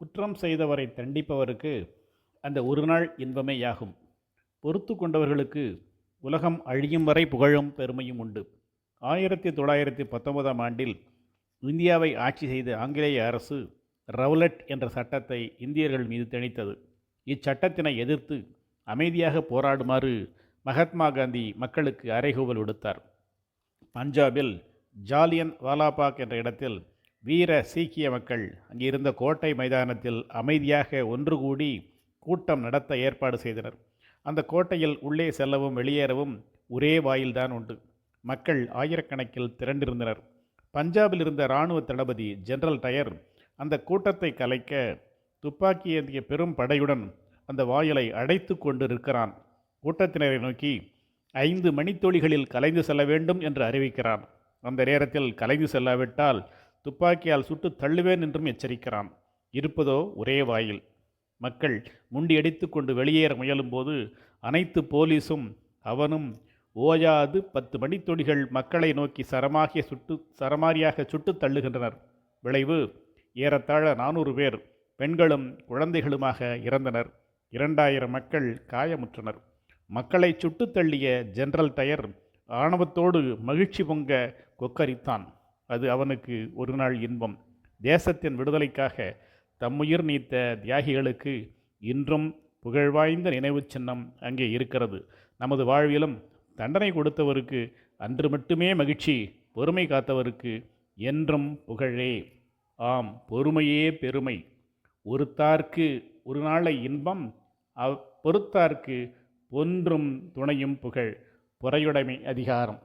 குற்றம் செய்தவரை தண்டிப்பவருக்கு அந்த ஒரு நாள் இன்பமே யாகும். பொறுத்து கொண்டவர்களுக்கு உலகம் அழியும் வரை புகழும் பெருமையும் உண்டு. 1919ஆம் ஆண்டில் இந்தியாவை ஆட்சி செய்த ஆங்கிலேய அரசு ரவுலட் என்ற சட்டத்தை இந்தியர்கள் மீது திணித்தது. இச்சட்டத்தினை எதிர்த்து அமைதியாக போராடுமாறு மகாத்மா காந்தி மக்களுக்கு அறைகூவல் விடுத்தார். பஞ்சாபில் ஜாலியன் வாலாபாக் என்ற இடத்தில் வீர சீக்கிய மக்கள் அங்கிருந்த கோட்டை மைதானத்தில் அமைதியாக ஒன்று கூடி கூட்டம் நடத்த ஏற்பாடு செய்தனர். அந்த கோட்டையில் உள்ளே செல்லவும் வெளியேறவும் ஒரே வாயில்தான் உண்டு. மக்கள் ஆயிரக்கணக்கில் திரண்டிருந்தனர். பஞ்சாபில் இருந்த இராணுவ தளபதி ஜெனரல் டயர் அந்த கூட்டத்தை கலைக்க துப்பாக்கி ஏந்திய பெரும் படையுடன் அந்த வாயிலை அடைத்து கொண்டு இருக்கிறான். கூட்டத்தினரை நோக்கி 5 மணித்துளிகளில் கலைந்து செல்ல வேண்டும் என்று அறிவிக்கிறான். அந்த நேரத்தில் கலைந்து செல்லாவிட்டால் துப்பாக்கியால் சுட்டு தள்ளுவேன் என்றும் எச்சரிக்கிறான். இருப்பதோ ஒரே வாயில். மக்கள் முண்டியடித்து கொண்டு வெளியேற முயலும்போது அனைத்து போலீஸும் அவனும் ஓயாது 10 மணித்துளிகள் மக்களை நோக்கி சரமாரியாக சுட்டு தள்ளுகின்றனர். விளைவு ஏறத்தாழ 400 பேர் பெண்களும் குழந்தைகளுமாக இறந்தனர். 2000 மக்கள் காயமுற்றனர். மக்களை சுட்டு தள்ளிய ஜெனரல் டயர் ஆணவத்தோடு மகிழ்ச்சி பொங்க கொக்கரித்தான். அது அவனுக்கு ஒரு நாள் இன்பம். தேசத்தின் விடுதலைக்காக தம்முயிர் நீத்த தியாகிகளுக்கு இன்றும் புகழ்வாய்ந்த நினைவு சின்னம் அங்கே இருக்கிறது. நமது வாழ்விலும் தண்டனை கொடுத்தவருக்கு அன்று மட்டுமே மகிழ்ச்சி, பொறுமை காத்தவருக்கு என்றும் புகழே. ஆம், பொறுமையே பெருமை. ஒருத்தார்க்கு ஒரு நாளை இன்பம், பொறுத்தார்க்கு பொன்றும் துணையும் புகழ். பொறையுடைமை அதிகாரம்.